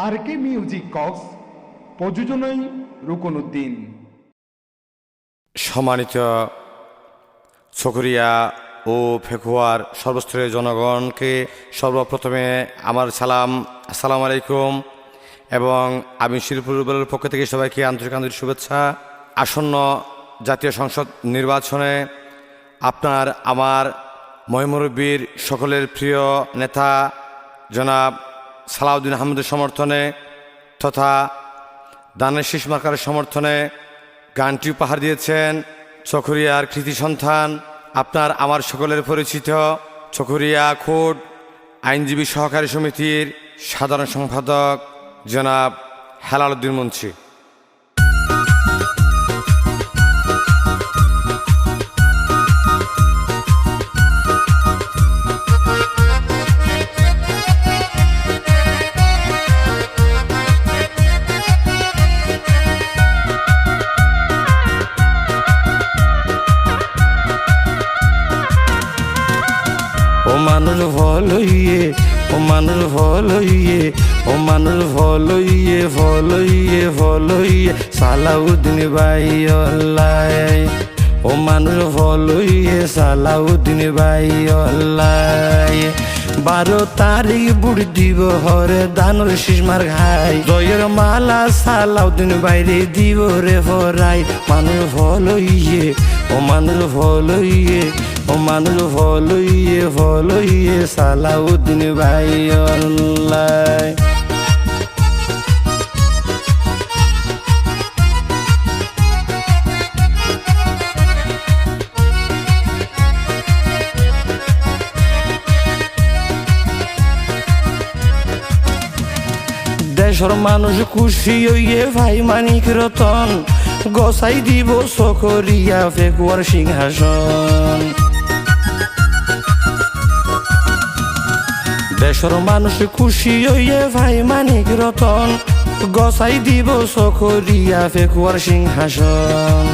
আর কে music Cox প্রযোজনায় রুকনউদ্দিন। সম্মানিত ছকুরিয়া ও ফেকুয়ার সর্বস্তরের জনগণকে সর্বপ্রথমে আমার সালাম, আসসালামু আলাইকুম। এবং আমি শিরপুর রুবেলের পক্ষ থেকে সবাইকে আন্তরিক শুভেচ্ছা। আসন্ন জাতীয় সংসদ নির্বাচনে আপনার আমার মহিমুরব্বীর সকলের প্রিয় নেতা জনাব সালাউদ্দিন আহমেদের সমর্থনে তথা দানের শীষ মার্কার সমর্থনে গানটি উপহার দিয়েছেন ছকুরিয়ার কৃতি সন্তান, আপনার আমার সকলের পরিচিত ছকুরিয়া খোদ আইনজীবী সহকারী সমিতির সাধারণ সম্পাদক জনাব হেলাল উদ্দিন মুন্সি। ও মানুষ ভলইয়ে, ও মানুষ ভলইয়ে, ও মানুষ ভলইয়ে, ভলইয়ে ভলইয়ে সালাউদ্দিন ভাই অল্লাই। ও মানুষ ভলইয়ে সালাউদ্দিন ভাই অল্লাই। 12 তারিখ বুড়ি দিব হরে দানুর শীষমার ঘাই, জয়ের মালা সালাউদ্দিন বাইরে দিব রে ভরাই। মানুষ ভলইয়ে, ও মানুষ ভলইয়ে, ও মানুষ ভলইয়ে, ভলইয়ে সালাউদ্দিন ভাই অল্লাই। দেশের মানুষ খুশি হইয়ে ভাই মানিক রতন, গোসাই দিব ছকুরিয়া ফেকুয়ার সিংহাসন। দেশের মানুষ খুশি হইয়ে ভাই মানিক রতন, গোসাই দিব ছকুরিয়া ফেকুয়ার সিংহাসন।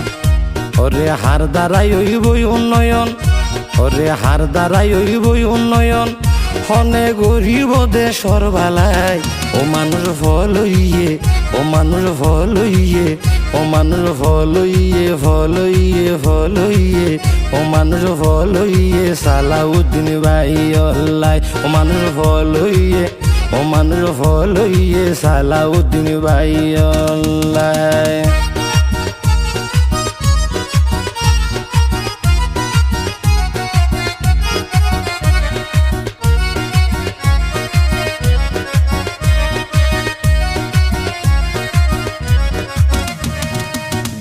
ওরে হার দ্বারাই হইবই উন্নয়ন, ওরে হার দ্বারাই হইবই উন্নয়ন, হনে গরিব দেশর ভালাই। ও মানুষ ভলইয়ে, ও মানুষ ভলইয়ে, ও মানুষ ভলইয়ে, ভলইয়ে ভলইয়ে, ও মানুষ ভলইয়ে সালাউদ্দিন ভাই অল্লাই। ও মানুষ ভলইয়ে, ও মানুষ ভলইয়ে সালাউদ্দিন ভাই অল্লাই।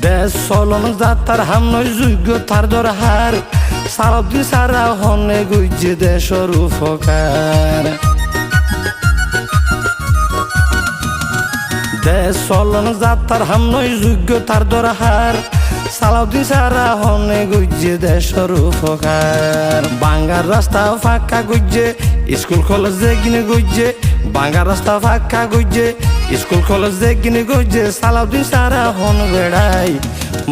দেশ চলন যাত্রার হামনই যোগ্যতার দরহার, সালাউদ্দিন সারা হনে গুজে দেশর উপকার। দেশ চলন যাত্রার হামনই যোগ্যতার দরহার, সালাউদ্দিন সারা হনে গুজে দেশর উপকার। বাঙ্গার রাস্তা ফাঁকা গুজে, স্কুল কলেজ কিনে গুজে, বাঙ্গার রাস্তা ফাঁকা গুজে, স্কুল কলেজ কিনে গুজে সালাউদ্দিন সারা হন বেড়াই।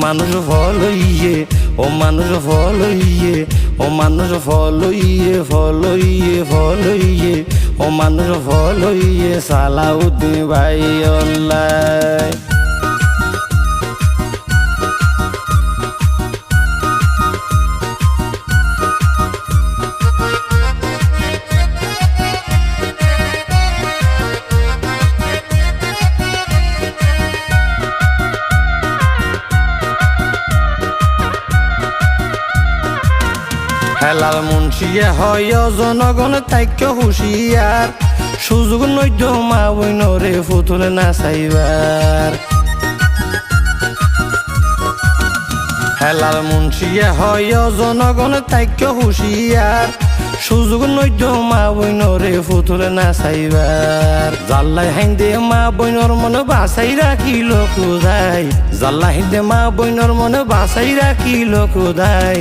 মানুষ ভলইয়ে, ও মানুষ ভলইয়ে, ও মানুষ ভলইয়ে, ভলইয়ে ভলইয়ে, ও মানুষ ভলইয়ে সালাউদ্দিন ভাই অল্লাই। হেলাল মুন্সিয়ে হয় জনগণ তাইক্য হুঁশিয়ার, সুযোগ নৈদ্য মা বইনরে ফুতুলে না চাইবার। হেলাল মুন্সিয়ে হয় জনগণ তাইক্য হুঁশিয়ার, সুযোগ নৈদ্য মা বইনরে ফুতুলে না চাইবার। জাল্লাই হাইন্দে মা বইনর মনে বাঁচাই রাখিল খুদাই, জাল্লা হাইন্দে মা বইনর মনে বাঁচাই রাখিল খুদাই।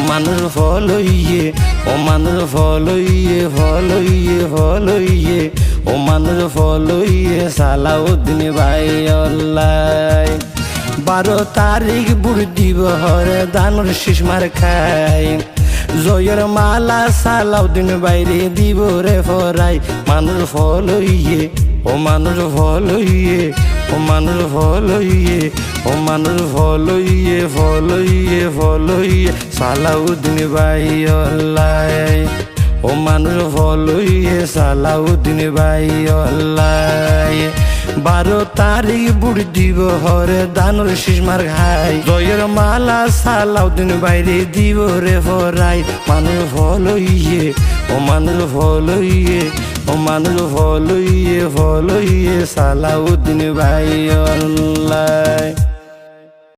মানুষ ভলইয়ে, ও মানুষ ভলইয়ে, ভলইয়ে ভলইয়ে, ও মানুষ ভলইয়ে সালাউদ্দিন ভাই অল্লাই। 12 তারিখ বুড়ি দিব হরে দানুর শীষমার খাই, জয়ের মালা সালাউদ্দিন বাইরে দিব রে ফরাই। মানুষ ফলইয়ে, ও মানুষ ফলইয়ে, ও মানুষ ফলইয়ে, ও মানুষ ফলইয়ে ফলইয়ে ফলইয়ে সালাউদ্দিন ভাই আল্লাহ। ও মানুষ ফলইয়ে সালাউদ্দিন ভাই আল্লাহ। 12 তারিখ বুড়ি দিব হরে দানুর শিশমার খাই, জয়ের মালা সালাউদ্দিন বাইরে দিব রে ফরাই। মানুষ ফলইয়ে, ও মানুষ ফলইয়ে, ও মানুষ ফলইয়ে ফলইয়ে সালাউদ্দিন ভাই আল্লাহ।